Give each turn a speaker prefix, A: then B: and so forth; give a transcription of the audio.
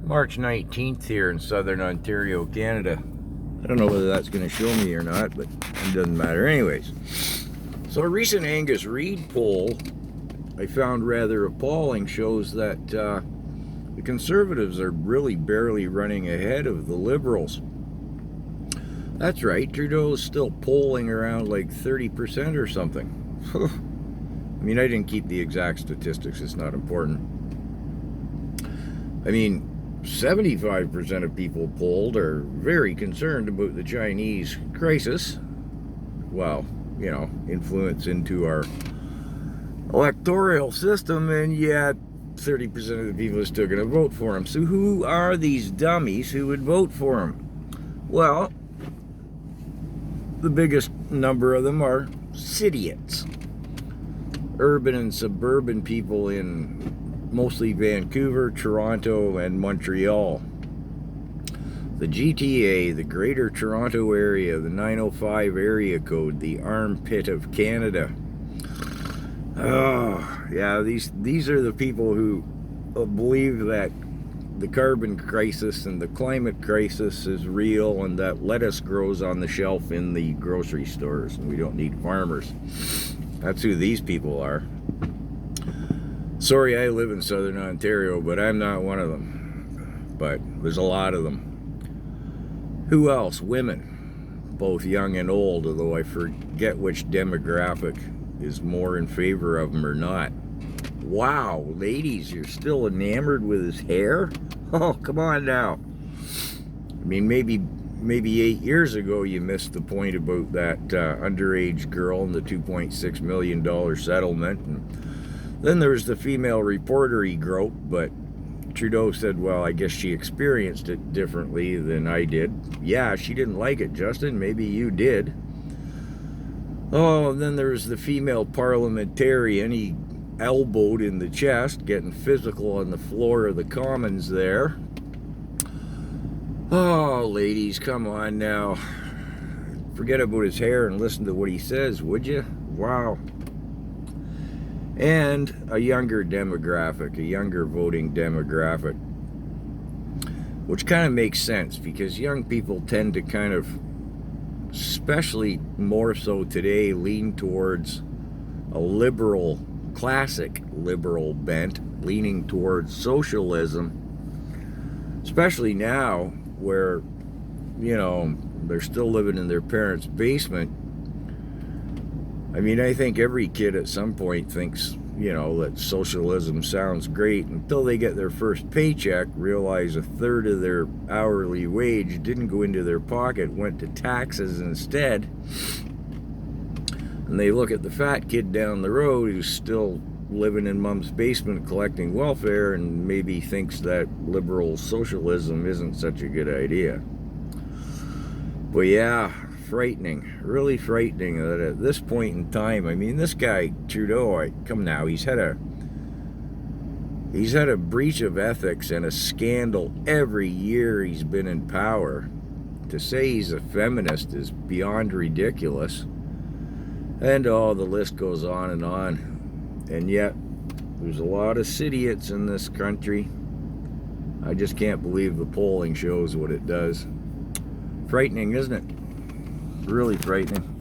A: March 19th here in southern Ontario, Canada. I don't know whether that's going to show me or not, but it doesn't matter anyways. So a recent Angus Reid poll I found rather appalling shows that the Conservatives are really barely running ahead of the Liberals. That's right, Trudeau's still polling around like 30% or something. I mean, I didn't keep the exact statistics, it's not important. I mean, 75% of people polled are very concerned about the Chinese crisis. Well, you know, influence into our electoral system, and yet 30% of the people are still going to vote for him. So who are these dummies who would vote for him? Well, the biggest number of them are cityots. Urban and suburban people in mostly Vancouver, Toronto, and Montreal. The GTA, the Greater Toronto Area, the 905 area code, the armpit of Canada. Oh, yeah, these are the people who believe that the carbon crisis and the climate crisis is real and that lettuce grows on the shelf in the grocery stores and we don't need farmers. That's who these people are. Sorry, I live in southern Ontario, but I'm not one of them. But there's a lot of them. Who else? Women, both young and old, although I forget which demographic is more in favor of them or not. Wow, ladies, you're still enamored with his hair? Oh, come on now. I mean, maybe 8 years ago you missed the point about that underage girl and the $2.6 million settlement. And then there was the female reporter he groped, but Trudeau said, well, I guess she experienced it differently than I did. Yeah, she didn't like it, Justin. Maybe you did. Oh, and then there's the female parliamentarian. He elbowed in the chest, getting physical on the floor of the Commons there. Oh, ladies, come on now. Forget about his hair and listen to what he says, would you? Wow. And a younger demographic, a younger voting demographic, which kind of makes sense because young people tend to kind of, especially more so today, lean towards a liberal, classic liberal bent, leaning towards socialism, especially now where, you know, they're still living in their parents' basement. I mean, I think every kid at some point thinks, you know, that socialism sounds great until they get their first paycheck, realize a third of their hourly wage didn't go into their pocket, went to taxes instead. And they look at the fat kid down the road who's still living in mom's basement collecting welfare and maybe thinks that liberal socialism isn't such a good idea. But yeah, frightening, really frightening that at this point in time, I mean, this guy Trudeau, come now, he's had a breach of ethics and a scandal every year he's been in power. To say he's a feminist is beyond ridiculous. And oh, the list goes on. And yet, there's a lot of idiots in this country. I just can't believe the polling shows what it does. Frightening, isn't it? Really frightening.